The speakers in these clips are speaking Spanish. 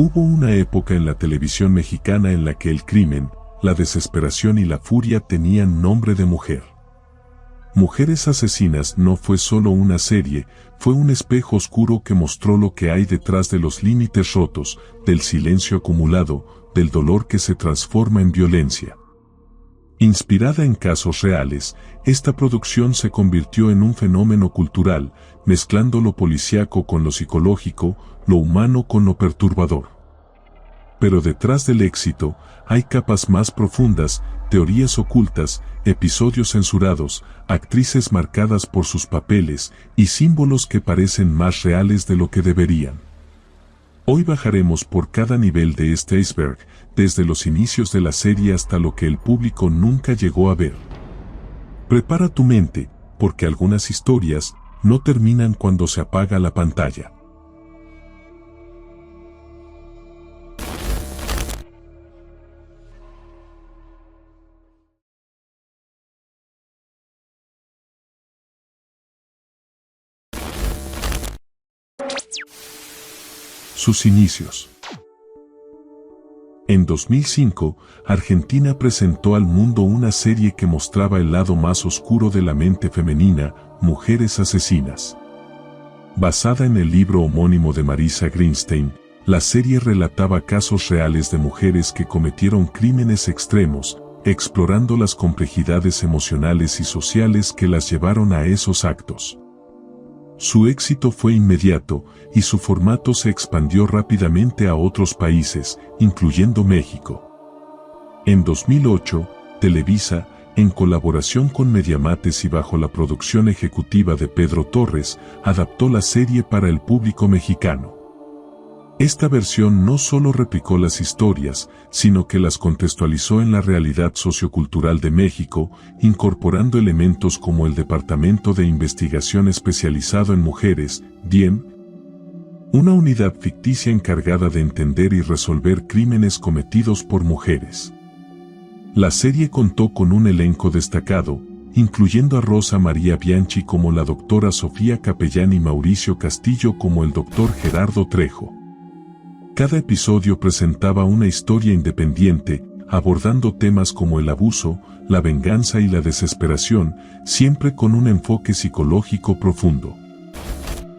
Hubo una época en la televisión mexicana en la que el crimen, la desesperación y la furia tenían nombre de mujer. Mujeres Asesinas no fue solo una serie, fue un espejo oscuro que mostró lo que hay detrás de los límites rotos, del silencio acumulado, del dolor que se transforma en violencia. Inspirada en casos reales, esta producción se convirtió en un fenómeno cultural, mezclando lo policíaco con lo psicológico, lo humano con lo perturbador. Pero detrás del éxito, hay capas más profundas, teorías ocultas, episodios censurados, actrices marcadas por sus papeles y símbolos que parecen más reales de lo que deberían. Hoy bajaremos por cada nivel de este iceberg, desde los inicios de la serie hasta lo que el público nunca llegó a ver. Prepara tu mente, porque algunas historias no terminan cuando se apaga la pantalla. Sus inicios. En 2005, Argentina presentó al mundo una serie que mostraba el lado más oscuro de la mente femenina, Mujeres Asesinas. Basada en el libro homónimo de Marisa Greenstein, la serie relataba casos reales de mujeres que cometieron crímenes extremos, explorando las complejidades emocionales y sociales que las llevaron a esos actos. Su éxito fue inmediato, y su formato se expandió rápidamente a otros países, incluyendo México. En 2008, Televisa, en colaboración con Mediamates y bajo la producción ejecutiva de Pedro Torres, adaptó la serie para el público mexicano. Esta versión no solo replicó las historias, sino que las contextualizó en la realidad sociocultural de México, incorporando elementos como el Departamento de Investigación Especializado en Mujeres, DIEM, una unidad ficticia encargada de entender y resolver crímenes cometidos por mujeres. La serie contó con un elenco destacado, incluyendo a Rosa María Bianchi como la doctora Sofía Capellán y Mauricio Castillo como el doctor Gerardo Trejo. Cada episodio presentaba una historia independiente, abordando temas como el abuso, la venganza y la desesperación, siempre con un enfoque psicológico profundo.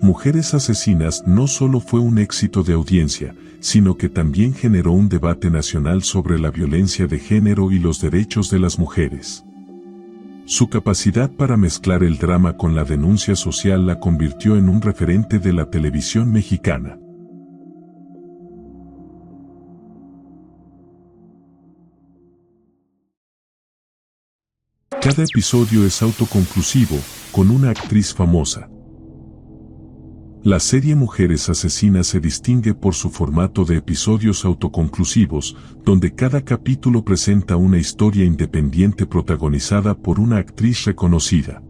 Mujeres Asesinas no solo fue un éxito de audiencia, sino que también generó un debate nacional sobre la violencia de género y los derechos de las mujeres. Su capacidad para mezclar el drama con la denuncia social la convirtió en un referente de la televisión mexicana. Cada episodio es autoconclusivo, con una actriz famosa. La serie Mujeres Asesinas se distingue por su formato de episodios autoconclusivos, donde cada capítulo presenta una historia independiente protagonizada por una actriz reconocida.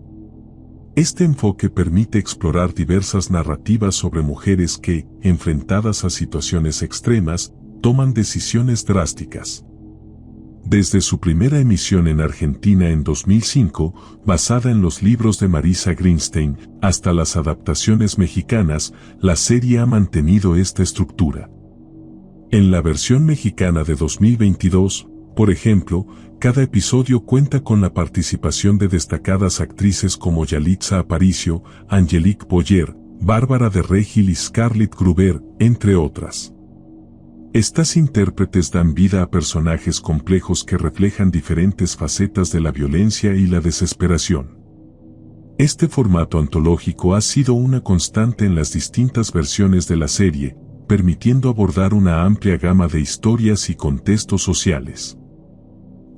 Este enfoque permite explorar diversas narrativas sobre mujeres que, enfrentadas a situaciones extremas, toman decisiones drásticas. Desde su primera emisión en Argentina en 2005, basada en los libros de Marisa Greenstein, hasta las adaptaciones mexicanas, la serie ha mantenido esta estructura. En la versión mexicana de 2022, por ejemplo, cada episodio cuenta con la participación de destacadas actrices como Yalitza Aparicio, Angelique Boyer, Bárbara de Regil y Scarlett Gruber, entre otras. Estas intérpretes dan vida a personajes complejos que reflejan diferentes facetas de la violencia y la desesperación. Este formato antológico ha sido una constante en las distintas versiones de la serie, permitiendo abordar una amplia gama de historias y contextos sociales.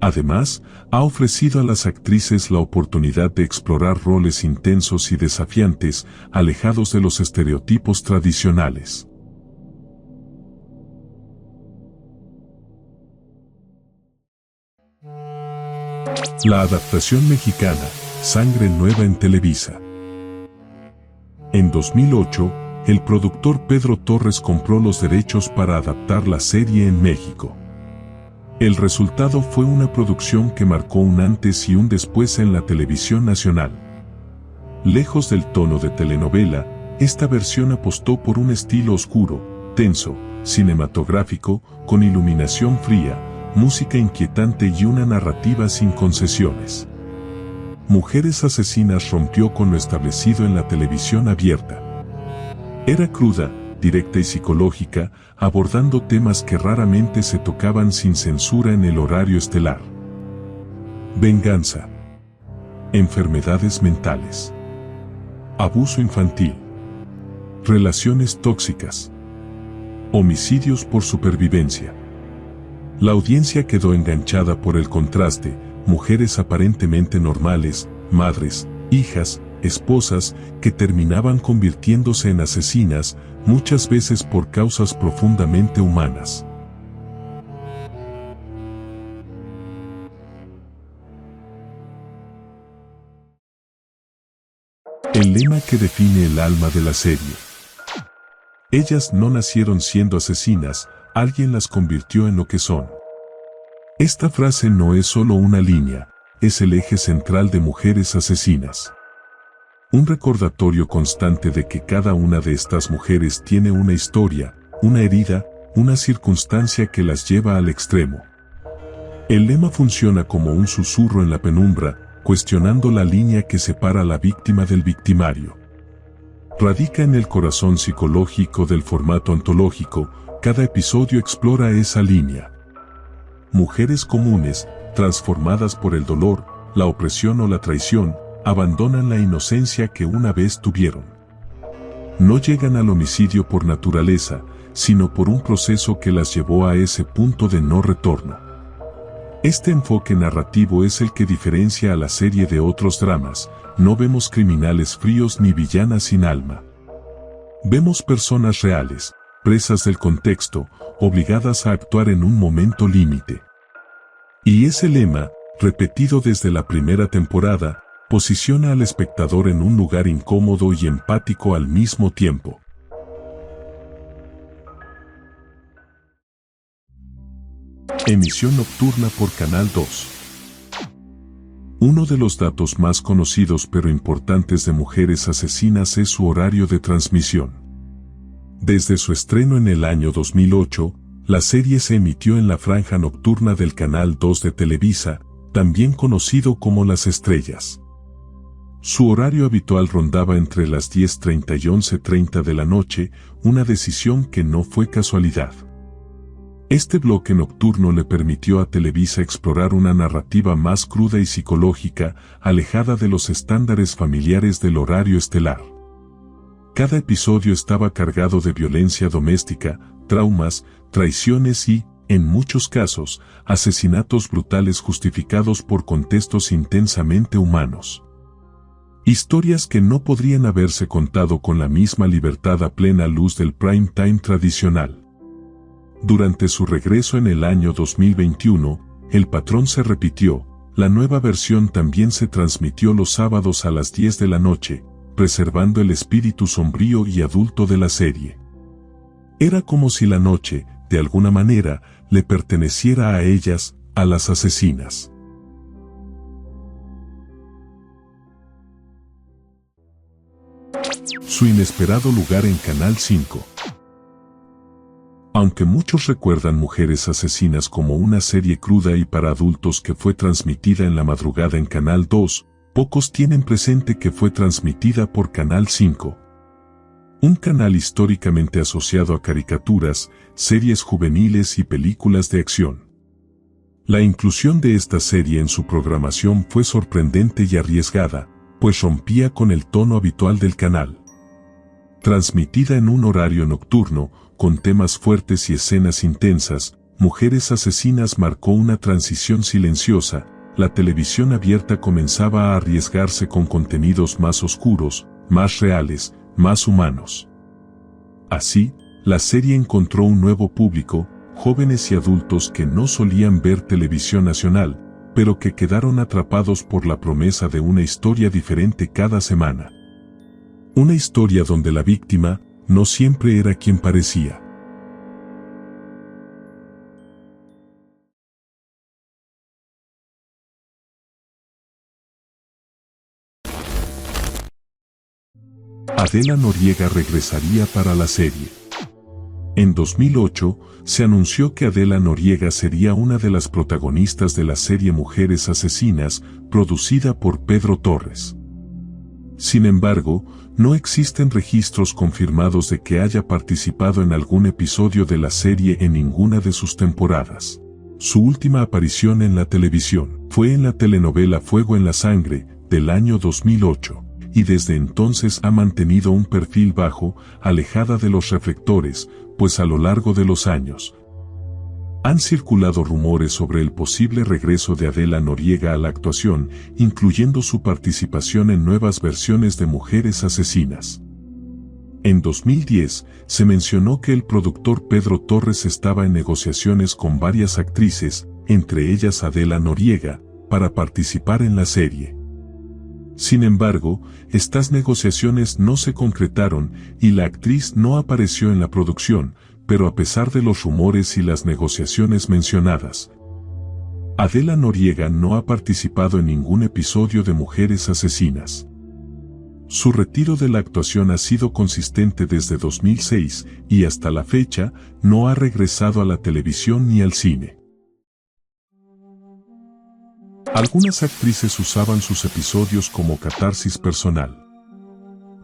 Además, ha ofrecido a las actrices la oportunidad de explorar roles intensos y desafiantes, alejados de los estereotipos tradicionales. La adaptación mexicana, Sangre Nueva en Televisa. En 2008, el productor Pedro Torres compró los derechos para adaptar la serie en México. El resultado fue una producción que marcó un antes y un después en la televisión nacional. Lejos del tono de telenovela, esta versión apostó por un estilo oscuro, tenso, cinematográfico, con iluminación fría, música inquietante y una narrativa sin concesiones. Mujeres Asesinas rompió con lo establecido en la televisión abierta. Era cruda, directa y psicológica, abordando temas que raramente se tocaban sin censura en el horario estelar. Venganza. Enfermedades mentales. Abuso infantil. Relaciones tóxicas. Homicidios por supervivencia. La audiencia quedó enganchada por el contraste, mujeres aparentemente normales, madres, hijas, esposas, que terminaban convirtiéndose en asesinas, muchas veces por causas profundamente humanas. El lema que define el alma de la serie. Ellas no nacieron siendo asesinas, alguien las convirtió en lo que son. Esta frase no es solo una línea, es el eje central de Mujeres Asesinas. Un recordatorio constante de que cada una de estas mujeres tiene una historia, una herida, una circunstancia que las lleva al extremo. El lema funciona como un susurro en la penumbra, cuestionando la línea que separa a la víctima del victimario. Radica en el corazón psicológico del formato antológico, cada episodio explora esa línea. Mujeres comunes, transformadas por el dolor, la opresión o la traición, abandonan la inocencia que una vez tuvieron. No llegan al homicidio por naturaleza, sino por un proceso que las llevó a ese punto de no retorno. Este enfoque narrativo es el que diferencia a la serie de otros dramas. No vemos criminales fríos ni villanas sin alma. Vemos personas reales, presas del contexto, obligadas a actuar en un momento límite. Y ese lema, repetido desde la primera temporada, posiciona al espectador en un lugar incómodo y empático al mismo tiempo. Emisión nocturna por Canal 2. Uno de los datos más conocidos pero importantes de Mujeres Asesinas es su horario de transmisión. Desde su estreno en el año 2008, la serie se emitió en la franja nocturna del Canal 2 de Televisa, también conocido como Las Estrellas. Su horario habitual rondaba entre las 10:30 y 11:30 de la noche, una decisión que no fue casualidad. Este bloque nocturno le permitió a Televisa explorar una narrativa más cruda y psicológica, alejada de los estándares familiares del horario estelar. Cada episodio estaba cargado de violencia doméstica, traumas, traiciones y, en muchos casos, asesinatos brutales justificados por contextos intensamente humanos. Historias que no podrían haberse contado con la misma libertad a plena luz del prime time tradicional. Durante su regreso en el año 2021, el patrón se repitió. La nueva versión también se transmitió los sábados a las 10 de la noche, preservando el espíritu sombrío y adulto de la serie. Era como si la noche, de alguna manera, le perteneciera a ellas, a las asesinas. Su inesperado lugar en Canal 5. Aunque muchos recuerdan Mujeres Asesinas como una serie cruda y para adultos que fue transmitida en la madrugada en Canal 2, pocos tienen presente que fue transmitida por Canal 5. Un canal históricamente asociado a caricaturas, series juveniles y películas de acción. La inclusión de esta serie en su programación fue sorprendente y arriesgada, pues rompía con el tono habitual del canal. Transmitida en un horario nocturno, con temas fuertes y escenas intensas, Mujeres Asesinas marcó una transición silenciosa. La televisión abierta comenzaba a arriesgarse con contenidos más oscuros, más reales, más humanos. Así, la serie encontró un nuevo público, jóvenes y adultos que no solían ver televisión nacional, pero que quedaron atrapados por la promesa de una historia diferente cada semana. Una historia donde la víctima no siempre era quien parecía. Adela Noriega regresaría para la serie. En 2008, se anunció que Adela Noriega sería una de las protagonistas de la serie Mujeres Asesinas, producida por Pedro Torres. Sin embargo, no existen registros confirmados de que haya participado en algún episodio de la serie en ninguna de sus temporadas. Su última aparición en la televisión fue en la telenovela Fuego en la Sangre, del año 2008, y desde entonces ha mantenido un perfil bajo, alejada de los reflectores, pues a lo largo de los años han circulado rumores sobre el posible regreso de Adela Noriega a la actuación, incluyendo su participación en nuevas versiones de Mujeres Asesinas. En 2010, se mencionó que el productor Pedro Torres estaba en negociaciones con varias actrices, entre ellas Adela Noriega, para participar en la serie. Sin embargo, estas negociaciones no se concretaron y la actriz no apareció en la producción, pero a pesar de los rumores y las negociaciones mencionadas, Adela Noriega no ha participado en ningún episodio de Mujeres Asesinas. Su retiro de la actuación ha sido consistente desde 2006 y hasta la fecha no ha regresado a la televisión ni al cine. Algunas actrices usaban sus episodios como catarsis personal.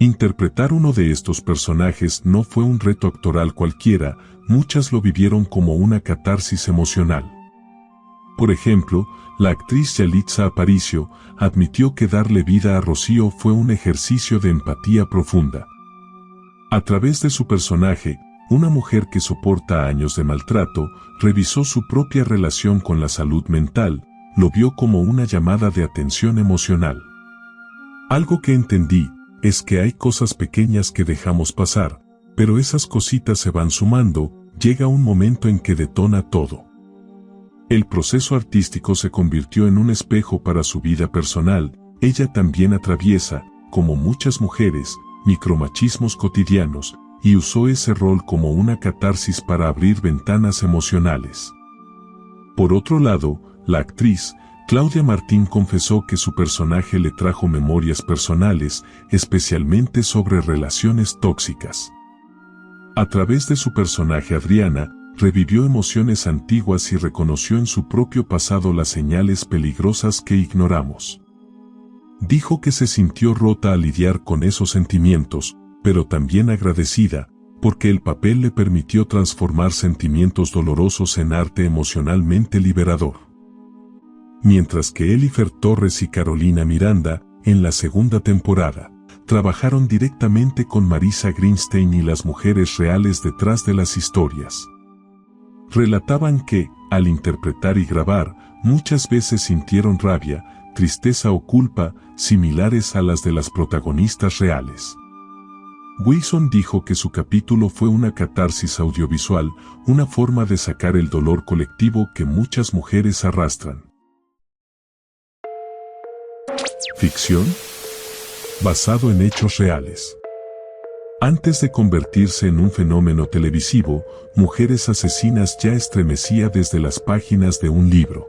Interpretar uno de estos personajes no fue un reto actoral cualquiera, muchas lo vivieron como una catarsis emocional. Por ejemplo, la actriz Yalitza Aparicio admitió que darle vida a Rocío fue un ejercicio de empatía profunda. A través de su personaje, una mujer que soporta años de maltrato, revisó su propia relación con la salud mental, lo vio como una llamada de atención emocional. Algo que entendí es que hay cosas pequeñas que dejamos pasar, pero esas cositas se van sumando, llega un momento en que detona todo. El proceso artístico se convirtió en un espejo para su vida personal, ella también atraviesa, como muchas mujeres, micromachismos cotidianos, y usó ese rol como una catarsis para abrir ventanas emocionales. Por otro lado, la actriz Claudia Martín confesó que su personaje le trajo memorias personales, especialmente sobre relaciones tóxicas. A través de su personaje Adriana, revivió emociones antiguas y reconoció en su propio pasado las señales peligrosas que ignoramos. Dijo que se sintió rota al lidiar con esos sentimientos, pero también agradecida, porque el papel le permitió transformar sentimientos dolorosos en arte emocionalmente liberador. Mientras que Elifer Torres y Carolina Miranda, en la segunda temporada, trabajaron directamente con Marisa Greenstein y las mujeres reales detrás de las historias. Relataban que, al interpretar y grabar, muchas veces sintieron rabia, tristeza o culpa, similares a las de las protagonistas reales. Wilson dijo que su capítulo fue una catarsis audiovisual, una forma de sacar el dolor colectivo que muchas mujeres arrastran. Ficción basado en hechos reales. Antes de convertirse en un fenómeno televisivo, Mujeres Asesinas ya estremecía desde las páginas de un libro.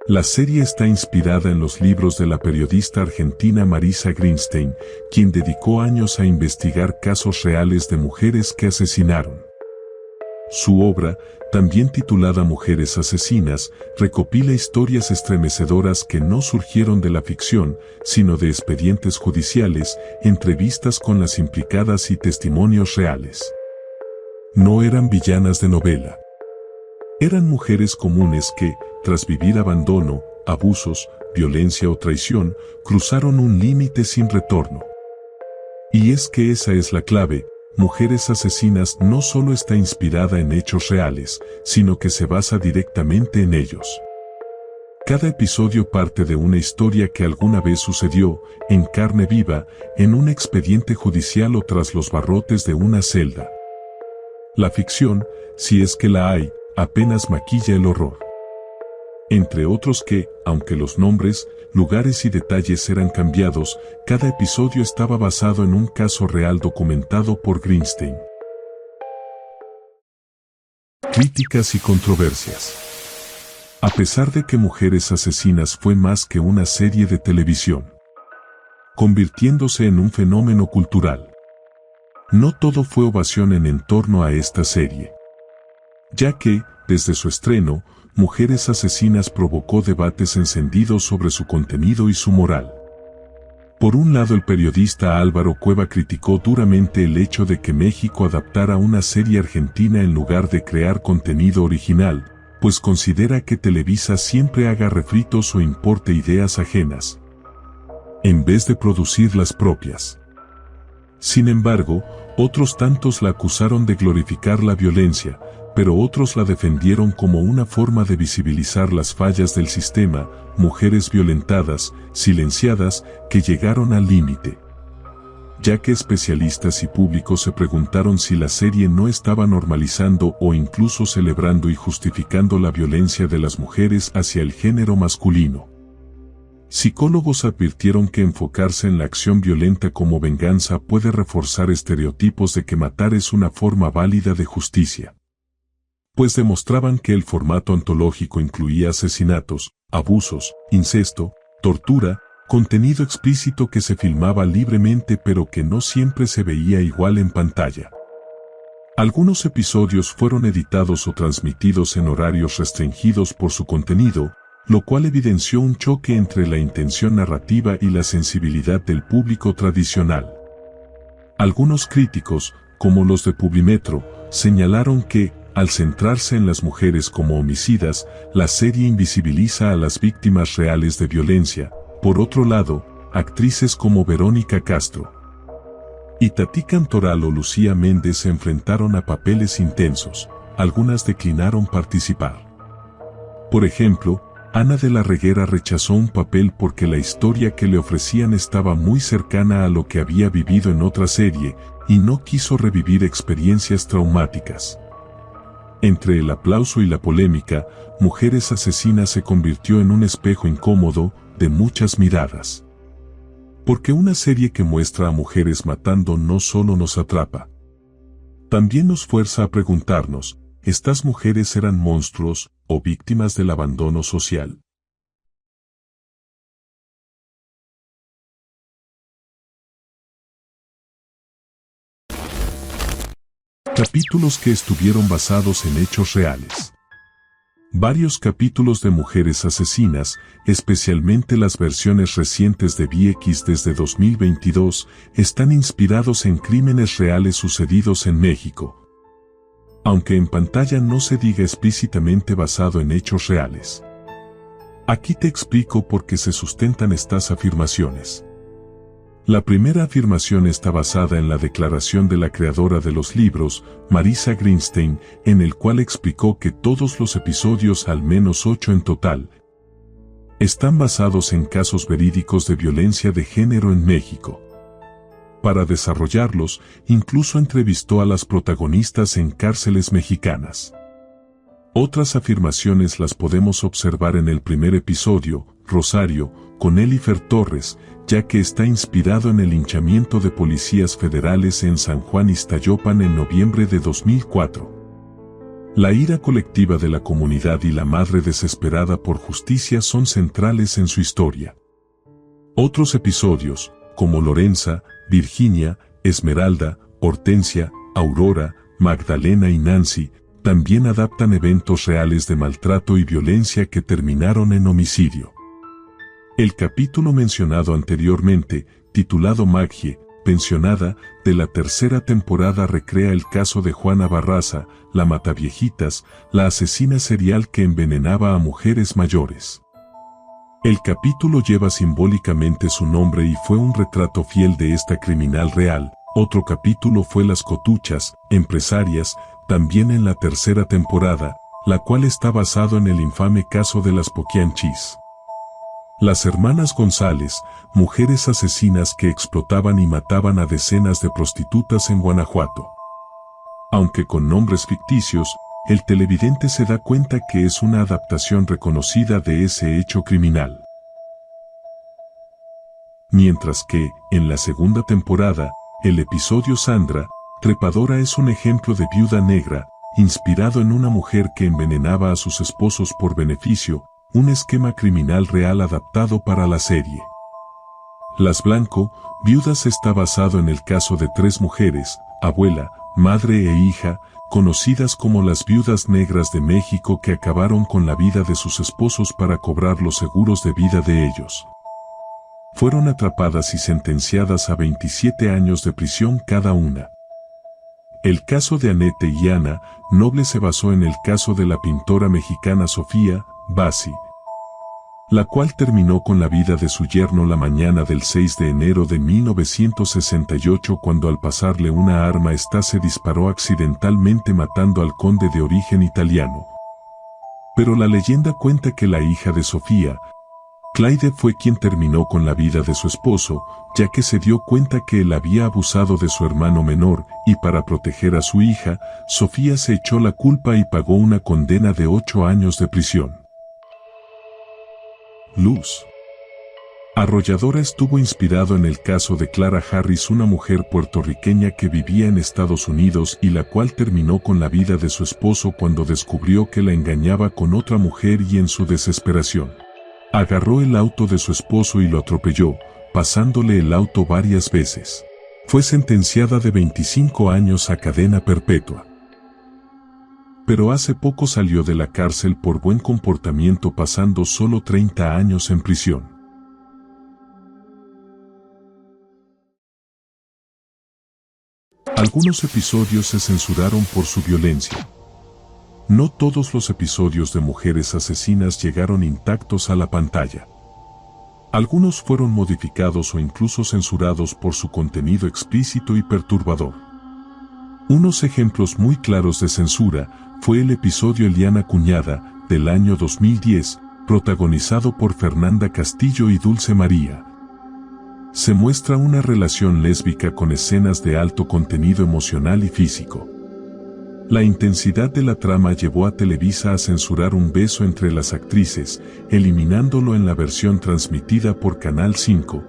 La serie está inspirada en los libros de la periodista argentina Marisa Greenstein, quien dedicó años a investigar casos reales de mujeres que asesinaron. Su obra, también titulada Mujeres Asesinas, recopila historias estremecedoras que no surgieron de la ficción, sino de expedientes judiciales, entrevistas con las implicadas y testimonios reales. No eran villanas de novela. Eran mujeres comunes que, tras vivir abandono, abusos, violencia o traición, cruzaron un límite sin retorno. Y es que esa es la clave. Mujeres Asesinas no solo está inspirada en hechos reales, sino que se basa directamente en ellos. Cada episodio parte de una historia que alguna vez sucedió, en carne viva, en un expediente judicial o tras los barrotes de una celda. La ficción, si es que la hay, apenas maquilla el horror. Entre otros que, aunque los nombres, lugares y detalles eran cambiados, cada episodio estaba basado en un caso real documentado por Greenstein. Críticas y controversias. A pesar de que Mujeres Asesinas fue más que una serie de televisión, convirtiéndose en un fenómeno cultural, No todo fue ovación en torno a esta serie, ya que, desde su estreno, Mujeres Asesinas provocó debates encendidos sobre su contenido y su moral. Por un lado, el periodista Álvaro Cueva criticó duramente el hecho de que México adaptara una serie argentina en lugar de crear contenido original, pues considera que Televisa siempre haga refritos o importe ideas ajenas, en vez de producir las propias. Sin embargo, otros tantos la acusaron de glorificar la violencia, pero otros la defendieron como una forma de visibilizar las fallas del sistema, mujeres violentadas, silenciadas, que llegaron al límite. Ya que especialistas y público se preguntaron si la serie no estaba normalizando o incluso celebrando y justificando la violencia de las mujeres hacia el género masculino. Psicólogos advirtieron que enfocarse en la acción violenta como venganza puede reforzar estereotipos de que matar es una forma válida de justicia, pues demostraban que el formato antológico incluía asesinatos, abusos, incesto, tortura, contenido explícito que se filmaba libremente pero que no siempre se veía igual en pantalla. Algunos episodios fueron editados o transmitidos en horarios restringidos por su contenido, lo cual evidenció un choque entre la intención narrativa y la sensibilidad del público tradicional. Algunos críticos, como los de Publimetro, señalaron que, al centrarse en las mujeres como homicidas, la serie invisibiliza a las víctimas reales de violencia. Por otro lado, actrices como Verónica Castro, Itatí Cantoral o Lucía Méndez se enfrentaron a papeles intensos, algunas declinaron participar. Por ejemplo, Ana de la Reguera rechazó un papel porque la historia que le ofrecían estaba muy cercana a lo que había vivido en otra serie, y no quiso revivir experiencias traumáticas. Entre el aplauso y la polémica, Mujeres Asesinas se convirtió en un espejo incómodo, de muchas miradas. Porque una serie que muestra a mujeres matando no solo nos atrapa, también nos fuerza a preguntarnos, ¿estas mujeres eran monstruos o víctimas del abandono social? Capítulos que estuvieron basados en hechos reales. Varios capítulos de Mujeres Asesinas, especialmente las versiones recientes de VX desde 2022, están inspirados en crímenes reales sucedidos en México, aunque en pantalla no se diga explícitamente basado en hechos reales. Aquí te explico por qué se sustentan estas afirmaciones. La primera afirmación está basada en la declaración de la creadora de los libros, Marisa Greenstein, en el cual explicó que todos los episodios, al menos 8 en total, están basados en casos verídicos de violencia de género en México. Para desarrollarlos, incluso entrevistó a las protagonistas en cárceles mexicanas. Otras afirmaciones las podemos observar en el primer episodio, Rosario, con Elifer Torres, ya que está inspirado en el linchamiento de policías federales en San Juan Ixtayopan en noviembre de 2004. La ira colectiva de la comunidad y la madre desesperada por justicia son centrales en su historia. Otros episodios, como Lorenza, Virginia, Esmeralda, Hortensia, Aurora, Magdalena y Nancy, también adaptan eventos reales de maltrato y violencia que terminaron en homicidio. El capítulo mencionado anteriormente, titulado Magie, pensionada, de la tercera temporada recrea el caso de Juana Barraza, la mataviejitas, la asesina serial que envenenaba a mujeres mayores. El capítulo lleva simbólicamente su nombre y fue un retrato fiel de esta criminal real. Otro capítulo fue Las Cotuchas, empresarias, también en la tercera temporada, la cual está basado en el infame caso de las Poquianchis. Las hermanas González, mujeres asesinas que explotaban y mataban a decenas de prostitutas en Guanajuato. Aunque con nombres ficticios, el televidente se da cuenta que es una adaptación reconocida de ese hecho criminal. Mientras que, en la segunda temporada, el episodio Sandra, Trepadora es un ejemplo de viuda negra, inspirado en una mujer que envenenaba a sus esposos por beneficio, un esquema criminal real adaptado para la serie. Las Blanco, Viudas está basado en el caso de 3 mujeres, abuela, madre e hija, conocidas como las viudas negras de México, que acabaron con la vida de sus esposos para cobrar los seguros de vida de ellos. Fueron atrapadas y sentenciadas a 27 años de prisión cada una. El caso de Annette y Ana Noble se basó en el caso de la pintora mexicana Sofía Bassi, la cual terminó con la vida de su yerno la mañana del 6 de enero de 1968, cuando al pasarle una arma ésta se disparó accidentalmente, matando al conde de origen italiano. Pero la leyenda cuenta que la hija de Sofía, Clyde, fue quien terminó con la vida de su esposo, ya que se dio cuenta que él había abusado de su hermano menor, y para proteger a su hija, Sofía se echó la culpa y pagó una condena de 8 años de prisión. Luz arrolladora estuvo inspirado en el caso de Clara Harris, una mujer puertorriqueña que vivía en Estados Unidos y la cual terminó con la vida de su esposo cuando descubrió que la engañaba con otra mujer, y en su desesperación agarró el auto de su esposo y lo atropelló, pasándole el auto varias veces. Fue sentenciada de 25 años a cadena perpetua. Pero hace poco salió de la cárcel por buen comportamiento, pasando solo 30 años en prisión. Algunos episodios se censuraron por su violencia. No todos los episodios de Mujeres Asesinas llegaron intactos a la pantalla. Algunos fueron modificados o incluso censurados por su contenido explícito y perturbador. Unos ejemplos muy claros de censura fue el episodio Eliana Cuñada, del año 2010, protagonizado por Fernanda Castillo y Dulce María. Se muestra una relación lésbica con escenas de alto contenido emocional y físico. La intensidad de la trama llevó a Televisa a censurar un beso entre las actrices, eliminándolo en la versión transmitida por Canal 5,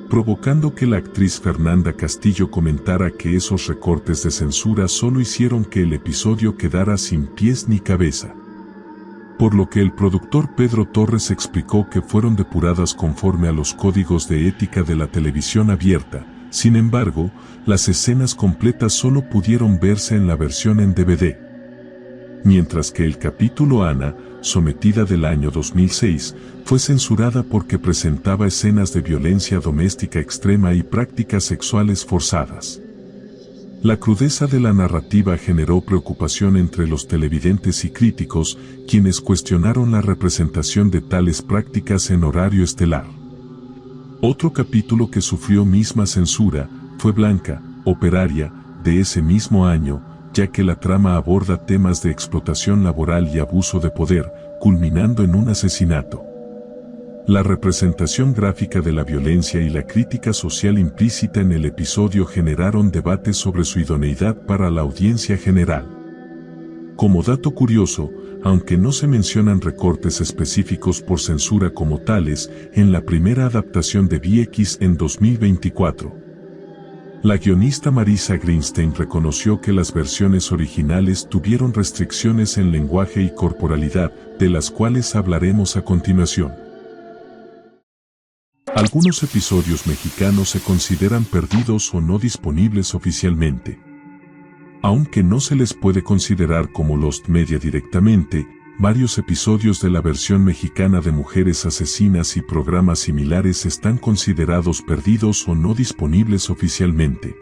provocando que la actriz Fernanda Castillo comentara que esos recortes de censura solo hicieron que el episodio quedara sin pies ni cabeza. Por lo que el productor Pedro Torres explicó que fueron depuradas conforme a los códigos de ética de la televisión abierta. Sin embargo, las escenas completas solo pudieron verse en la versión en DVD. Mientras que el capítulo Ana, sometida del año 2006, fue censurada porque presentaba escenas de violencia doméstica extrema y prácticas sexuales forzadas. La crudeza de la narrativa generó preocupación entre los televidentes y críticos, quienes cuestionaron la representación de tales prácticas en horario estelar. Otro capítulo que sufrió misma censura fue Blanca, operaria, de ese mismo año, ya que la trama aborda temas de explotación laboral y abuso de poder, culminando en un asesinato. La representación gráfica de la violencia y la crítica social implícita en el episodio generaron debates sobre su idoneidad para la audiencia general. Como dato curioso, aunque no se mencionan recortes específicos por censura como tales, en la primera adaptación de VX en 2024, la guionista Marisa Greenstein reconoció que las versiones originales tuvieron restricciones en lenguaje y corporalidad, de las cuales hablaremos a continuación. Algunos episodios mexicanos se consideran perdidos o no disponibles oficialmente. Aunque no se les puede considerar como Lost Media directamente, varios episodios de la versión mexicana de Mujeres Asesinas y programas similares están considerados perdidos o no disponibles oficialmente.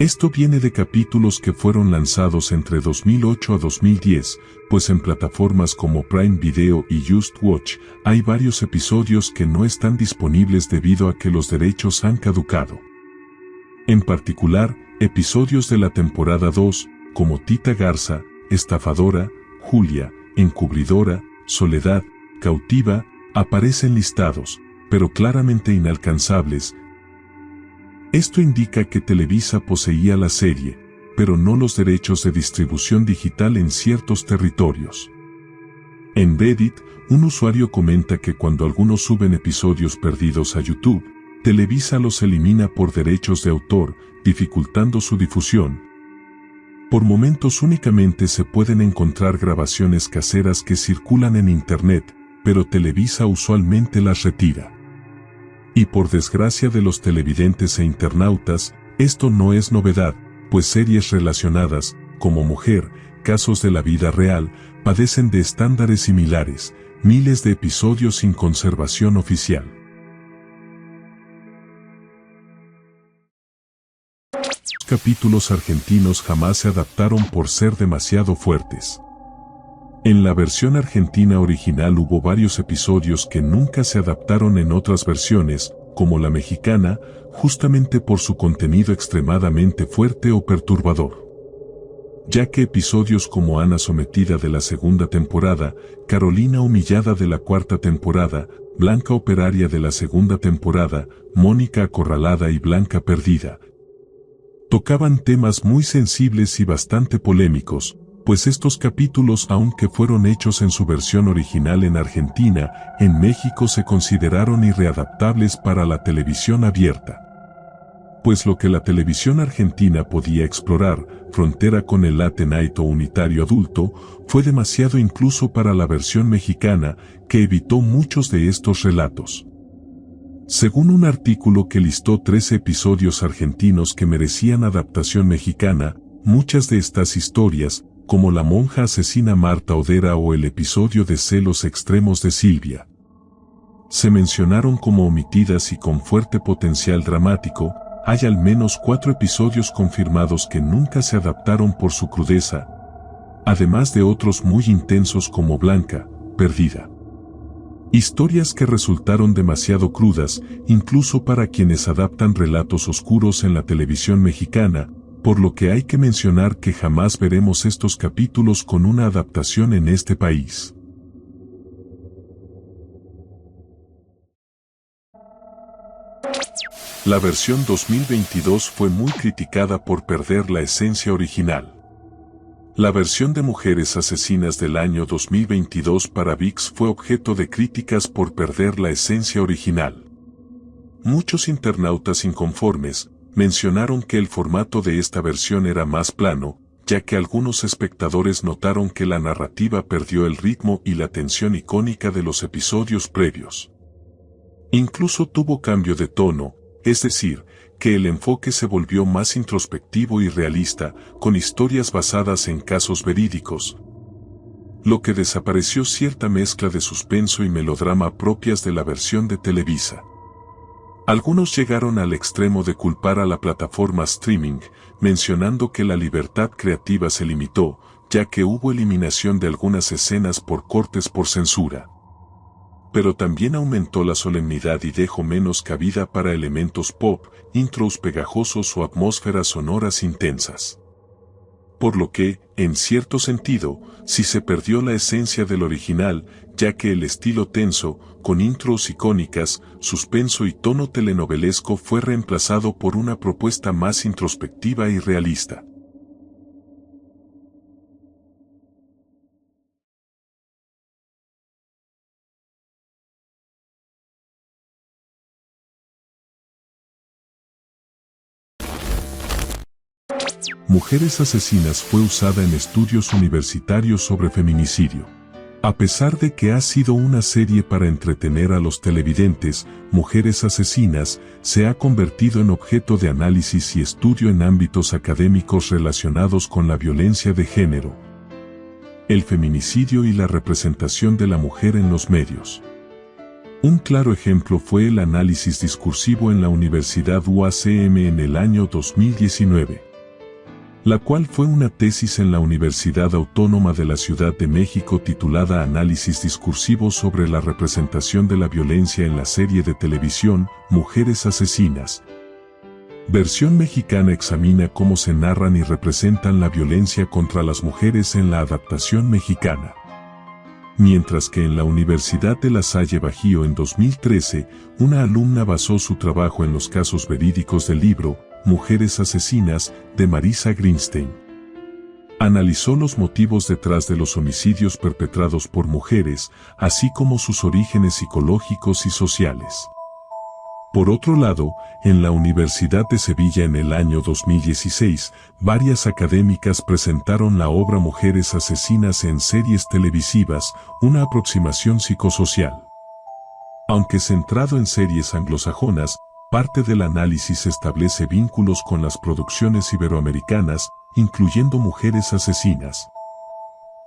Esto viene de capítulos que fueron lanzados entre 2008 a 2010, pues en plataformas como Prime Video y Just Watch hay varios episodios que no están disponibles debido a que los derechos han caducado. En particular, episodios de la temporada 2, como Tita Garza, Estafadora, Julia, Encubridora, Soledad, Cautiva, aparecen listados, pero claramente inalcanzables. Esto indica que Televisa poseía la serie, pero no los derechos de distribución digital en ciertos territorios. En Reddit, un usuario comenta que cuando algunos suben episodios perdidos a YouTube, Televisa los elimina por derechos de autor, dificultando su difusión. Por momentos únicamente se pueden encontrar grabaciones caseras que circulan en Internet, pero Televisa usualmente las retira. Y por desgracia de los televidentes e internautas, Esto no es novedad, pues series relacionadas, como Mujer, casos de la vida real, padecen de estándares similares, miles de episodios sin conservación oficial. Capítulos argentinos jamás se adaptaron por ser demasiado fuertes. En la versión argentina original hubo varios episodios que nunca se adaptaron en otras versiones, como la mexicana, justamente por su contenido extremadamente fuerte o perturbador. Ya que episodios como Ana sometida de la segunda temporada, Carolina humillada de la cuarta temporada, Blanca operaria de la segunda temporada, Mónica acorralada y Blanca perdida, tocaban temas muy sensibles y bastante polémicos, pues estos capítulos, aunque fueron hechos en su versión original en Argentina, en México se consideraron irreadaptables para la televisión abierta. Pues lo que la televisión argentina podía explorar, frontera con el late night o unitario adulto, fue demasiado incluso para la versión mexicana, que evitó muchos de estos relatos. Según un artículo que listó 13 episodios argentinos que merecían adaptación mexicana, muchas de estas historias, como la monja asesina Marta Odera o el episodio de celos extremos de Silvia, se mencionaron como omitidas y con fuerte potencial dramático. Hay al menos 4 episodios confirmados que nunca se adaptaron por su crudeza, además de otros muy intensos como Blanca, perdida. Historias que resultaron demasiado crudas, incluso para quienes adaptan relatos oscuros en la televisión mexicana, por lo que hay que mencionar que jamás veremos estos capítulos con una adaptación en este país. La versión 2022 fue muy criticada por perder la esencia original. La versión de Mujeres Asesinas del año 2022 para ViX fue objeto de críticas por perder la esencia original. Muchos internautas inconformes mencionaron que el formato de esta versión era más plano, ya que algunos espectadores notaron que la narrativa perdió el ritmo y la tensión icónica de los episodios previos. Incluso tuvo cambio de tono, es decir, que el enfoque se volvió más introspectivo y realista, con historias basadas en casos verídicos, lo que desapareció cierta mezcla de suspenso y melodrama propias de la versión de Televisa. Algunos llegaron al extremo de culpar a la plataforma streaming, mencionando que la libertad creativa se limitó, ya que hubo eliminación de algunas escenas por cortes por censura. Pero también aumentó la solemnidad y dejó menos cabida para elementos pop, intros pegajosos o atmósferas sonoras intensas. Por lo que, en cierto sentido, sí se perdió la esencia del original, ya que el estilo tenso, con intros icónicas, suspenso y tono telenovelesco fue reemplazado por una propuesta más introspectiva y realista. Mujeres Asesinas fue usada en estudios universitarios sobre feminicidio. A pesar de que ha sido una serie para entretener a los televidentes, Mujeres Asesinas se ha convertido en objeto de análisis y estudio en ámbitos académicos relacionados con la violencia de género, el feminicidio y la representación de la mujer en los medios. Un claro ejemplo fue el análisis discursivo en la Universidad UACM en el año 2019. La cual fue una tesis en la Universidad Autónoma de la Ciudad de México titulada Análisis discursivo sobre la representación de la violencia en la serie de televisión Mujeres Asesinas. Versión mexicana examina cómo se narran y representan la violencia contra las mujeres en la adaptación mexicana. Mientras que en la Universidad de La Salle Bajío en 2013, una alumna basó su trabajo en los casos verídicos del libro Mujeres Asesinas, de Marisa Greenstein. Analizó los motivos detrás de los homicidios perpetrados por mujeres, así como sus orígenes psicológicos y sociales. Por otro lado, en la Universidad de Sevilla en el año 2016, varias académicas presentaron la obra Mujeres Asesinas en series televisivas, una aproximación psicosocial. Aunque centrado en series anglosajonas, Parte del análisis establece vínculos con las producciones iberoamericanas, incluyendo Mujeres asesinas,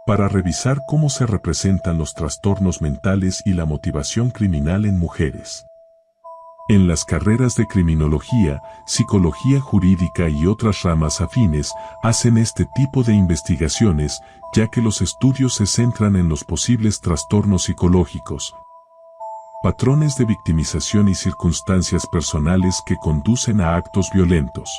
para revisar cómo se representan los trastornos mentales y la motivación criminal en mujeres. En las carreras de criminología, psicología jurídica y otras ramas afines hacen este tipo de investigaciones, ya que los estudios se centran en los posibles trastornos psicológicos, patrones de victimización y circunstancias personales que conducen a actos violentos.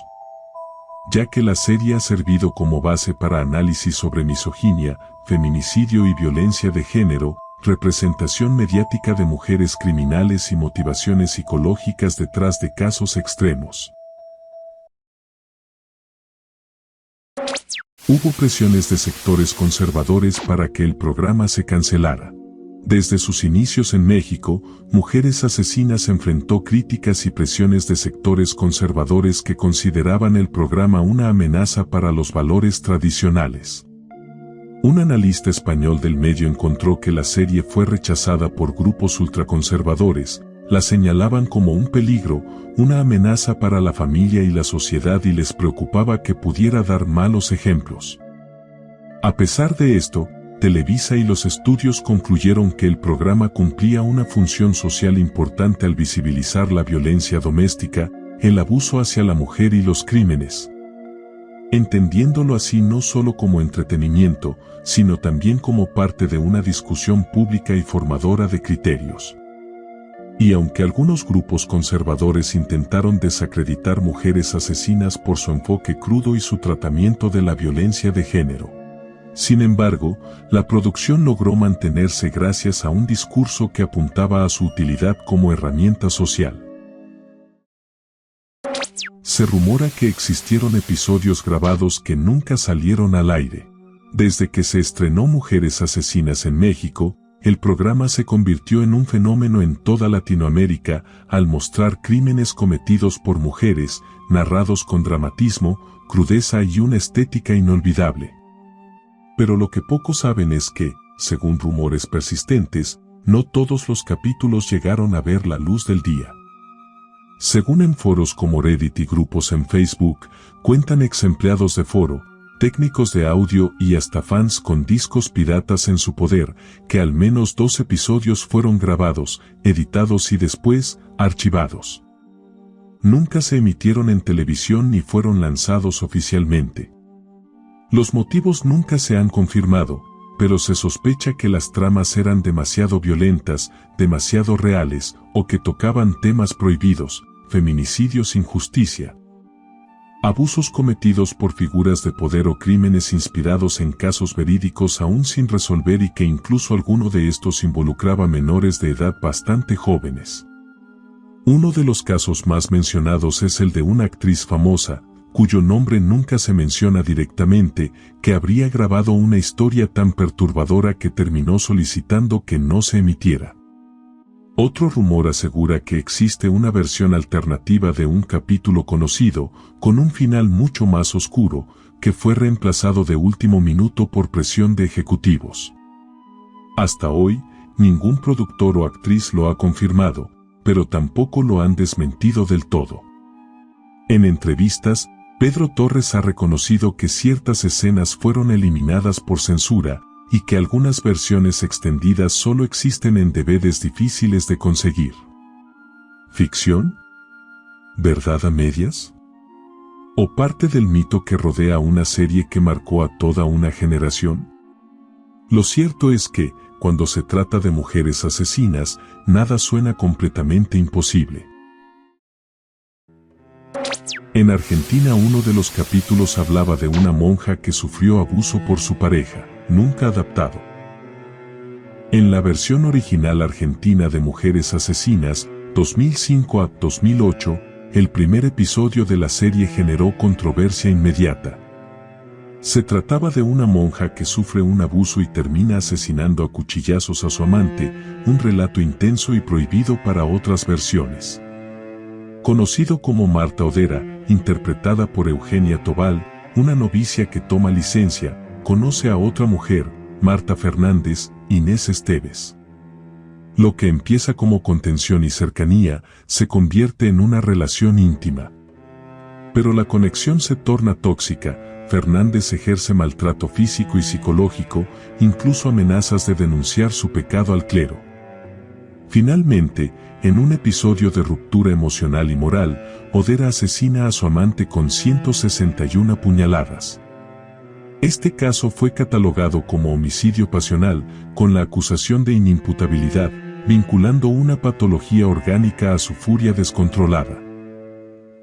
Ya que la serie ha servido como base para análisis sobre misoginia, feminicidio y violencia de género, representación mediática de mujeres criminales y motivaciones psicológicas detrás de casos extremos. Hubo presiones de sectores conservadores para que el programa se cancelara. Desde sus inicios en México, Mujeres asesinas enfrentó críticas y presiones de sectores conservadores que consideraban el programa una amenaza para los valores tradicionales. Un analista español del medio encontró que la serie fue rechazada por grupos ultraconservadores, la señalaban como un peligro, una amenaza para la familia y la sociedad y les preocupaba que pudiera dar malos ejemplos. A pesar de esto, Televisa y los estudios concluyeron que el programa cumplía una función social importante al visibilizar la violencia doméstica, el abuso hacia la mujer y los crímenes, entendiéndolo así no solo como entretenimiento, sino también como parte de una discusión pública y formadora de criterios. Y aunque algunos grupos conservadores intentaron desacreditar Mujeres asesinas por su enfoque crudo y su tratamiento de la violencia de género, sin embargo, la producción logró mantenerse gracias a un discurso que apuntaba a su utilidad como herramienta social. Se rumora que existieron episodios grabados que nunca salieron al aire. Desde que se estrenó Mujeres asesinas en México, el programa se convirtió en un fenómeno en toda Latinoamérica al mostrar crímenes cometidos por mujeres, narrados con dramatismo, crudeza y una estética inolvidable. Pero lo que pocos saben es que, según rumores persistentes, no todos los capítulos llegaron a ver la luz del día. Según en foros como Reddit y grupos en Facebook, cuentan ex empleados de foro, técnicos de audio y hasta fans con discos piratas en su poder, que al menos 2 episodios fueron grabados, editados y después, archivados. Nunca se emitieron en televisión ni fueron lanzados oficialmente. Los motivos nunca se han confirmado, pero se sospecha que las tramas eran demasiado violentas, demasiado reales, o que tocaban temas prohibidos, feminicidio sin justicia, abusos cometidos por figuras de poder o crímenes inspirados en casos verídicos aún sin resolver y que incluso alguno de estos involucraba menores de edad bastante jóvenes. Uno de los casos más mencionados es el de una actriz famosa, cuyo nombre nunca se menciona directamente, que habría grabado una historia tan perturbadora que terminó solicitando que no se emitiera. Otro rumor asegura que existe una versión alternativa de un capítulo conocido, con un final mucho más oscuro, que fue reemplazado de último minuto por presión de ejecutivos. Hasta hoy, ningún productor o actriz lo ha confirmado, pero tampoco lo han desmentido del todo. En entrevistas, Pedro Torres ha reconocido que ciertas escenas fueron eliminadas por censura, y que algunas versiones extendidas solo existen en DVDs difíciles de conseguir. ¿Ficción? ¿Verdad a medias? ¿O parte del mito que rodea una serie que marcó a toda una generación? Lo cierto es que, cuando se trata de Mujeres asesinas, nada suena completamente imposible. En Argentina uno de los capítulos hablaba de una monja que sufrió abuso por su pareja, nunca adaptado. En la versión original argentina de Mujeres asesinas, 2005 a 2008, el primer episodio de la serie generó controversia inmediata. Se trataba de una monja que sufre un abuso y termina asesinando a cuchillazos a su amante, un relato intenso y prohibido para otras versiones. Conocido como Marta Odera, interpretada por Eugenia Tobal, una novicia que toma licencia, conoce a otra mujer, Marta Fernández, Inés Esteves. Lo que empieza como contención y cercanía se convierte en una relación íntima. Pero la conexión se torna tóxica. Fernández ejerce maltrato físico y psicológico, incluso amenazas de denunciar su pecado al clero. Finalmente, en un episodio de ruptura emocional y moral, Odera asesina a su amante con 161 puñaladas. Este caso fue catalogado como homicidio pasional, con la acusación de inimputabilidad, vinculando una patología orgánica a su furia descontrolada.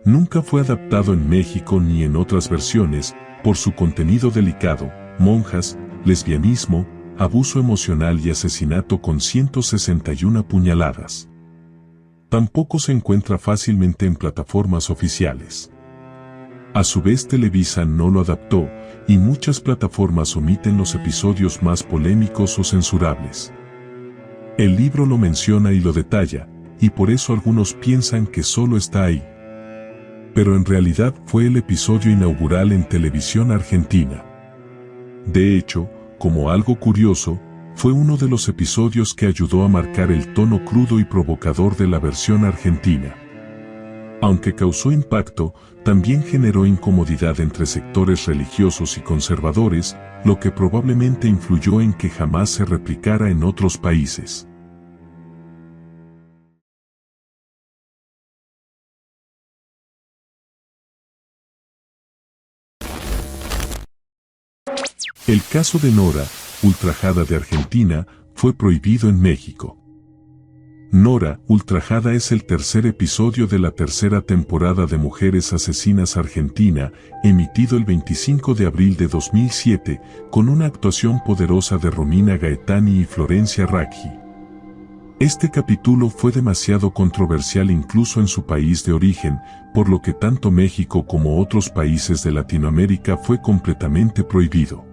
Nunca fue adaptado en México ni en otras versiones, por su contenido delicado, monjas, lesbianismo, abuso emocional y asesinato con 161 puñaladas. Tampoco se encuentra fácilmente en plataformas oficiales. A su vez, Televisa no lo adaptó, y muchas plataformas omiten los episodios más polémicos o censurables. El libro lo menciona y lo detalla, y por eso algunos piensan que solo está ahí. Pero en realidad fue el episodio inaugural en televisión argentina. De hecho, como algo curioso, fue uno de los episodios que ayudó a marcar el tono crudo y provocador de la versión argentina. Aunque causó impacto, también generó incomodidad entre sectores religiosos y conservadores, lo que probablemente influyó en que jamás se replicara en otros países. El caso de Nora, ultrajada de Argentina, fue prohibido en México. Nora, ultrajada es el tercer episodio de la tercera temporada de Mujeres Asesinas Argentina, emitido el 25 de abril de 2007, con una actuación poderosa de Romina Gaetani y Florencia Raggi. Este capítulo fue demasiado controversial incluso en su país de origen, por lo que tanto México como otros países de Latinoamérica fue completamente prohibido.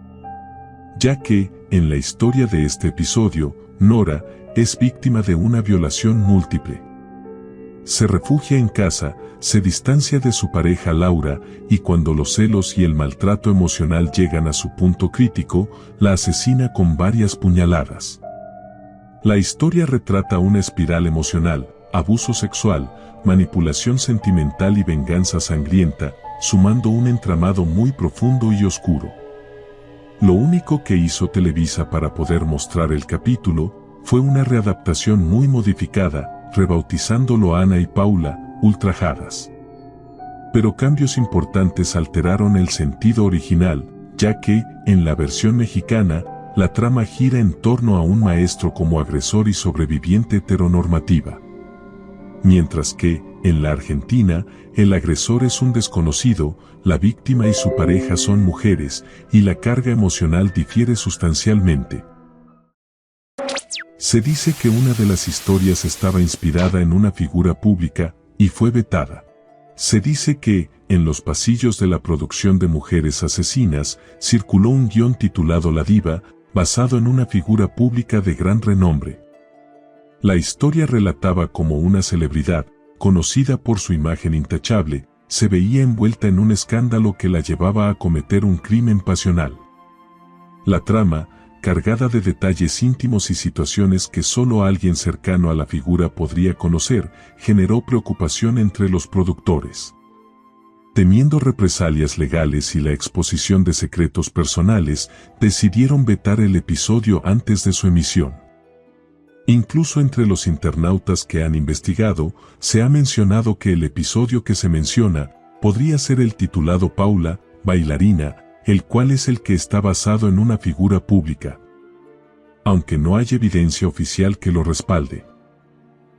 Ya que, en la historia de este episodio, Nora es víctima de una violación múltiple. Se refugia en casa, se distancia de su pareja Laura, y cuando los celos y el maltrato emocional llegan a su punto crítico, la asesina con varias puñaladas. La historia retrata una espiral emocional, abuso sexual, manipulación sentimental y venganza sangrienta, sumando un entramado muy profundo y oscuro. Lo único que hizo Televisa para poder mostrar el capítulo fue una readaptación muy modificada, rebautizándolo Ana y Paula, ultrajadas. Pero cambios importantes alteraron el sentido original, ya que, en la versión mexicana, la trama gira en torno a un maestro como agresor y sobreviviente heteronormativa. Mientras que, en la Argentina, el agresor es un desconocido, la víctima y su pareja son mujeres, y la carga emocional difiere sustancialmente. Se dice que una de las historias estaba inspirada en una figura pública, y fue vetada. Se dice que, en los pasillos de la producción de Mujeres Asesinas, circuló un guión titulado La Diva, basado en una figura pública de gran renombre. La historia relataba cómo una celebridad, conocida por su imagen intachable, se veía envuelta en un escándalo que la llevaba a cometer un crimen pasional. La trama, cargada de detalles íntimos y situaciones que solo alguien cercano a la figura podría conocer, generó preocupación entre los productores. Temiendo represalias legales y la exposición de secretos personales, decidieron vetar el episodio antes de su emisión. Incluso entre los internautas que han investigado, se ha mencionado que el episodio que se menciona podría ser el titulado Paula, bailarina, el cual es el que está basado en una figura pública. Aunque no hay evidencia oficial que lo respalde.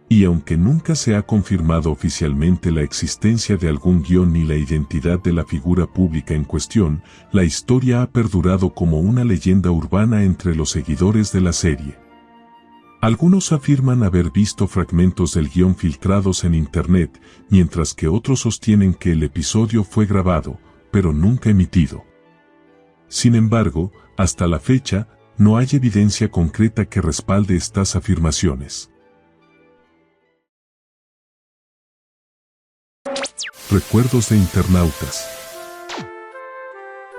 Y aunque nunca se ha confirmado oficialmente la existencia de algún guión ni la identidad de la figura pública en cuestión, la historia ha perdurado como una leyenda urbana entre los seguidores de la serie. Algunos afirman haber visto fragmentos del guión filtrados en internet, mientras que otros sostienen que el episodio fue grabado, pero nunca emitido. Sin embargo, hasta la fecha, no hay evidencia concreta que respalde estas afirmaciones. Recuerdos de internautas.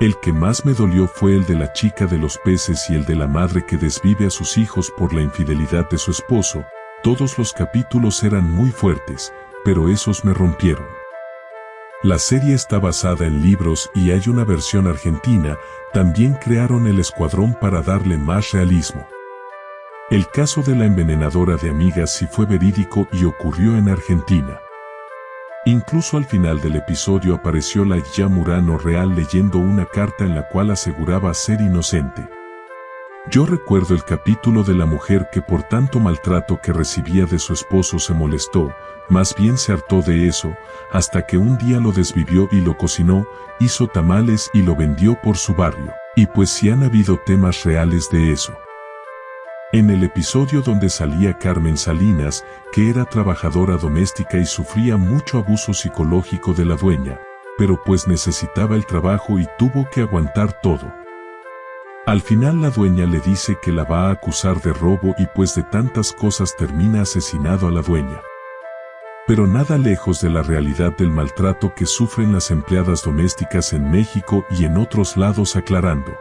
El que más me dolió fue el de la chica de los peces y el de la madre que desvive a sus hijos por la infidelidad de su esposo. Todos los capítulos eran muy fuertes, pero esos me rompieron. La serie está basada en libros y hay una versión argentina. También crearon el escuadrón para darle más realismo. El caso de la envenenadora de amigas sí fue verídico y ocurrió en Argentina. Incluso al final del episodio apareció la ya Murano real leyendo una carta en la cual aseguraba ser inocente. Yo recuerdo el capítulo de la mujer que por tanto maltrato que recibía de su esposo se molestó, más bien se hartó de eso, hasta que un día lo desvivió y lo cocinó, hizo tamales y lo vendió por su barrio. Y pues sí han habido temas reales de eso. En el episodio donde salía Carmen Salinas, que era trabajadora doméstica y sufría mucho abuso psicológico de la dueña, pero pues necesitaba el trabajo y tuvo que aguantar todo. Al final la dueña le dice que la va a acusar de robo y pues de tantas cosas termina asesinado a la dueña. Pero nada lejos de la realidad del maltrato que sufren las empleadas domésticas en México y en otros lados aclarando.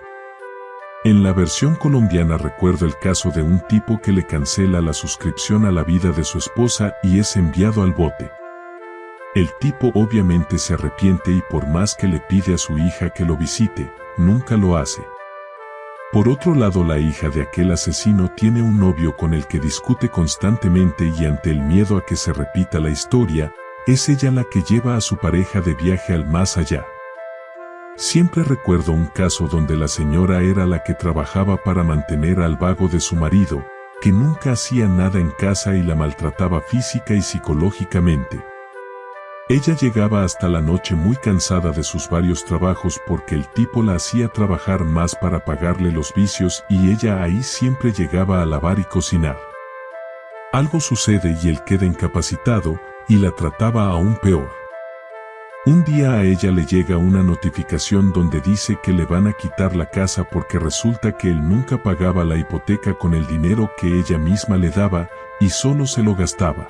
En la versión colombiana recuerdo el caso de un tipo que le cancela la suscripción a la vida de su esposa y es enviado al bote. El tipo obviamente se arrepiente y por más que le pide a su hija que lo visite, nunca lo hace. Por otro lado, la hija de aquel asesino tiene un novio con el que discute constantemente y ante el miedo a que se repita la historia, es ella la que lleva a su pareja de viaje al más allá. Siempre recuerdo un caso donde la señora era la que trabajaba para mantener al vago de su marido, que nunca hacía nada en casa y la maltrataba física y psicológicamente. Ella llegaba hasta la noche muy cansada de sus varios trabajos porque el tipo la hacía trabajar más para pagarle los vicios y ella ahí siempre llegaba a lavar y cocinar. Algo sucede y él queda incapacitado y la trataba aún peor. Un día a ella le llega una notificación donde dice que le van a quitar la casa porque resulta que él nunca pagaba la hipoteca con el dinero que ella misma le daba y solo se lo gastaba.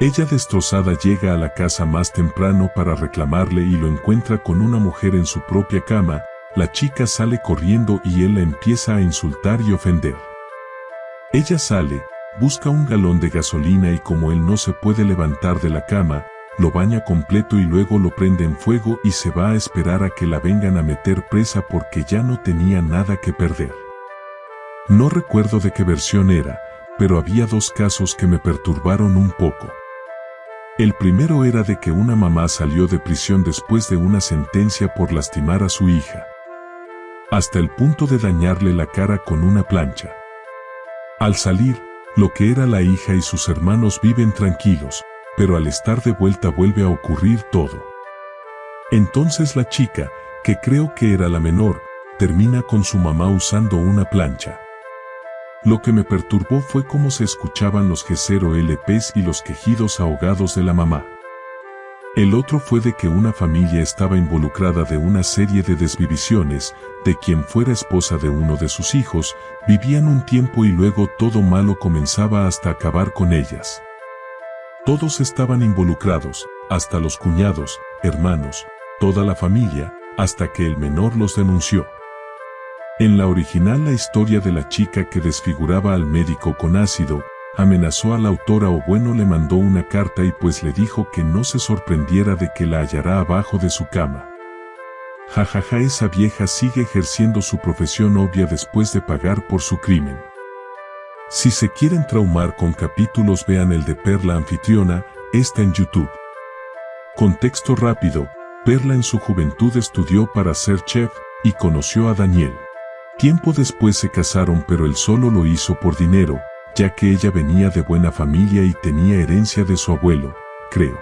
Ella destrozada llega a la casa más temprano para reclamarle y lo encuentra con una mujer en su propia cama. La chica sale corriendo y él la empieza a insultar y ofender. Ella sale, busca un galón de gasolina y como él no se puede levantar de la cama, lo baña completo y luego lo prende en fuego y se va a esperar a que la vengan a meter presa porque ya no tenía nada que perder. No recuerdo de qué versión era, pero había dos casos que me perturbaron un poco. El primero era de que una mamá salió de prisión después de una sentencia por lastimar a su hija, hasta el punto de dañarle la cara con una plancha. Al salir, lo que era la hija y sus hermanos viven tranquilos, pero al estar de vuelta vuelve a ocurrir todo. Entonces la chica, que creo que era la menor, termina con su mamá usando una plancha. Lo que me perturbó fue cómo se escuchaban los G0LPs y los quejidos ahogados de la mamá. El otro fue de que una familia estaba involucrada de una serie de desvivisiones, de quien fuera esposa de uno de sus hijos, vivían un tiempo y luego todo malo comenzaba hasta acabar con ellas. Todos estaban involucrados, hasta los cuñados, hermanos, toda la familia, hasta que el menor los denunció. En la original la historia de la chica que desfiguraba al médico con ácido, amenazó a la autora o bueno le mandó una carta y pues le dijo que no se sorprendiera de que la hallará abajo de su cama. Jajaja, esa vieja sigue ejerciendo su profesión obvia después de pagar por su crimen. Si se quieren traumar con capítulos vean el de Perla Anfitriona, está en YouTube. Contexto rápido, Perla en su juventud estudió para ser chef y conoció a Daniel. Tiempo después se casaron pero él solo lo hizo por dinero, ya que ella venía de buena familia y tenía herencia de su abuelo, creo.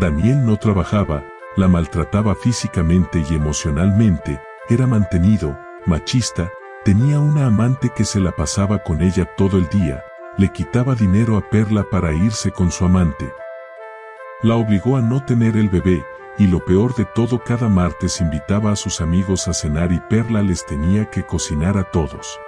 Daniel no trabajaba, la maltrataba físicamente y emocionalmente, era mantenido, machista, tenía una amante que se la pasaba con ella todo el día, le quitaba dinero a Perla para irse con su amante. La obligó a no tener el bebé, y lo peor de todo, cada martes invitaba a sus amigos a cenar y Perla les tenía que cocinar a todos.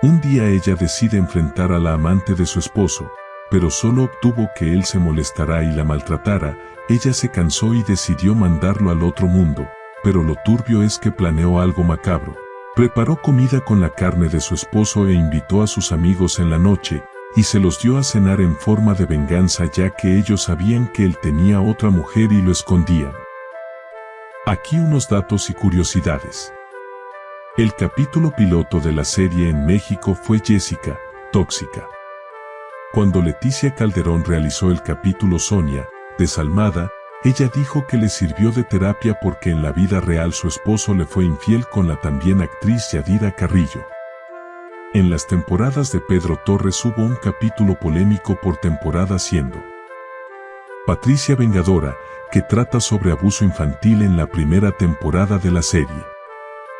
Un día ella decide enfrentar a la amante de su esposo, pero solo obtuvo que él se molestara y la maltratara. Ella se cansó y decidió mandarlo al otro mundo, pero lo turbio es que planeó algo macabro. Preparó comida con la carne de su esposo e invitó a sus amigos en la noche, y se los dio a cenar en forma de venganza ya que ellos sabían que él tenía otra mujer y lo escondían. Aquí unos datos y curiosidades. El capítulo piloto de la serie en México fue Jessica, tóxica. Cuando Leticia Calderón realizó el capítulo Sonia, desalmada, ella dijo que le sirvió de terapia porque en la vida real su esposo le fue infiel con la también actriz Yadira Carrillo. En las temporadas de Pedro Torres hubo un capítulo polémico por temporada siendo Patricia Vengadora, que trata sobre abuso infantil en la primera temporada de la serie.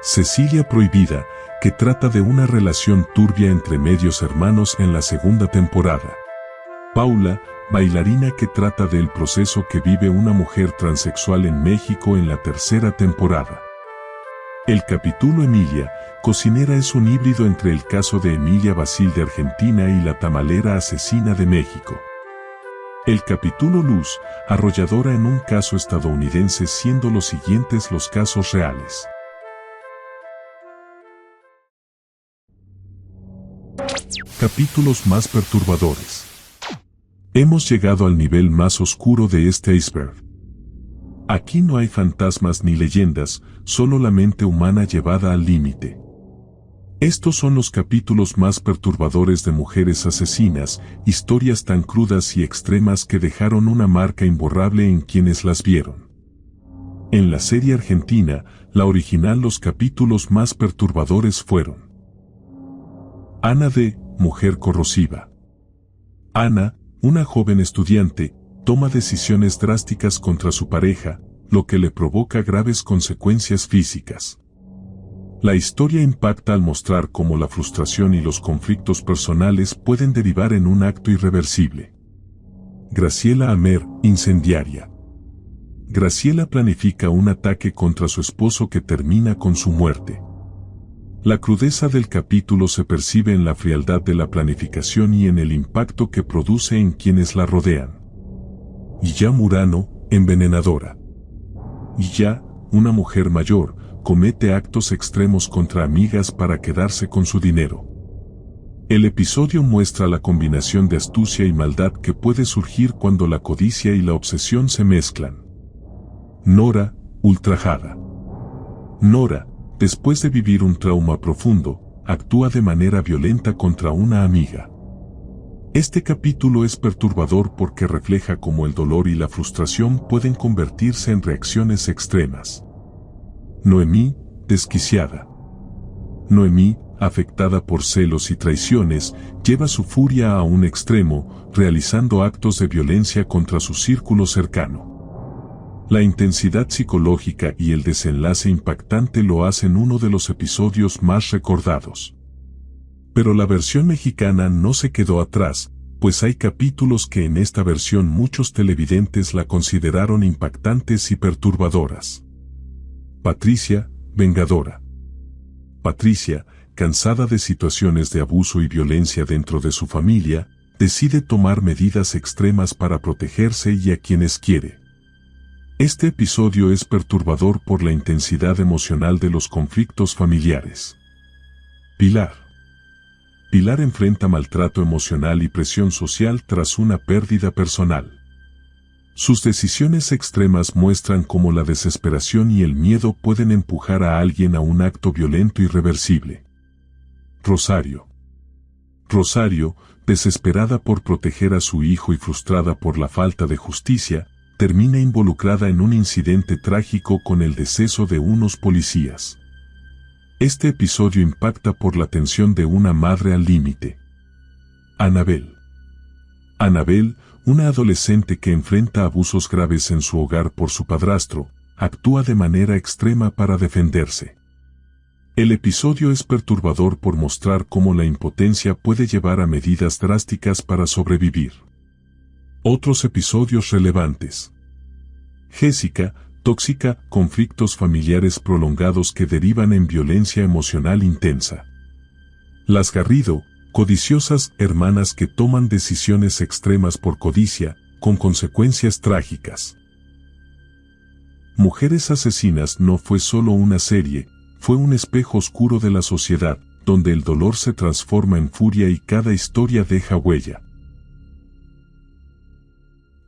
Cecilia Prohibida, que trata de una relación turbia entre medios hermanos en la segunda temporada. Paula, bailarina, que trata del proceso que vive una mujer transexual en México en la tercera temporada. El capítulo Emilia, cocinera, es un híbrido entre el caso de Emilia Basil de Argentina y la tamalera asesina de México. El capítulo Luz, arrolladora, en un caso estadounidense, siendo los siguientes los casos reales. Capítulos más perturbadores. Hemos llegado al nivel más oscuro de este iceberg. Aquí no hay fantasmas ni leyendas, solo la mente humana llevada al límite. Estos son los capítulos más perturbadores de mujeres asesinas, historias tan crudas y extremas que dejaron una marca imborrable en quienes las vieron. En la serie argentina, la original, los capítulos más perturbadores fueron: Ana D., mujer corrosiva. Ana, una joven estudiante, toma decisiones drásticas contra su pareja, lo que le provoca graves consecuencias físicas. La historia impacta al mostrar cómo la frustración y los conflictos personales pueden derivar en un acto irreversible. Graciela Amer, incendiaria. Graciela planifica un ataque contra su esposo que termina con su muerte. La crudeza del capítulo se percibe en la frialdad de la planificación y en el impacto que produce en quienes la rodean. Illa Murano, envenenadora. Illa, una mujer mayor, comete actos extremos contra amigas para quedarse con su dinero. El episodio muestra la combinación de astucia y maldad que puede surgir cuando la codicia y la obsesión se mezclan. Nora, ultrajada. Nora, después de vivir un trauma profundo, actúa de manera violenta contra una amiga. Este capítulo es perturbador porque refleja cómo el dolor y la frustración pueden convertirse en reacciones extremas. Noemí, desquiciada. Noemí, afectada por celos y traiciones, lleva su furia a un extremo, realizando actos de violencia contra su círculo cercano. La intensidad psicológica y el desenlace impactante lo hacen uno de los episodios más recordados. Pero la versión mexicana no se quedó atrás, pues hay capítulos que en esta versión muchos televidentes la consideraron impactantes y perturbadoras. Patricia, vengadora. Patricia, cansada de situaciones de abuso y violencia dentro de su familia, decide tomar medidas extremas para protegerse y a quienes quiere. Este episodio es perturbador por la intensidad emocional de los conflictos familiares. Pilar. Pilar enfrenta maltrato emocional y presión social tras una pérdida personal. Sus decisiones extremas muestran cómo la desesperación y el miedo pueden empujar a alguien a un acto violento irreversible. Rosario. Rosario, desesperada por proteger a su hijo y frustrada por la falta de justicia, termina involucrada en un incidente trágico con el deceso de unos policías. Este episodio impacta por la tensión de una madre al límite. Anabel. Anabel, una adolescente que enfrenta abusos graves en su hogar por su padrastro, actúa de manera extrema para defenderse. El episodio es perturbador por mostrar cómo la impotencia puede llevar a medidas drásticas para sobrevivir. Otros episodios relevantes. Jessica, tóxica, conflictos familiares prolongados que derivan en violencia emocional intensa. Las Garrido, codiciosas hermanas que toman decisiones extremas por codicia, con consecuencias trágicas. Mujeres Asesinas no fue solo una serie, fue un espejo oscuro de la sociedad, donde el dolor se transforma en furia y cada historia deja huella.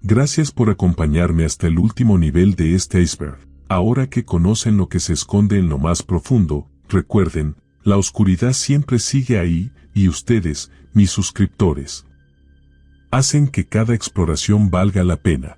Gracias por acompañarme hasta el último nivel de este iceberg. Ahora que conocen lo que se esconde en lo más profundo, recuerden, la oscuridad siempre sigue ahí, y ustedes, mis suscriptores, hacen que cada exploración valga la pena.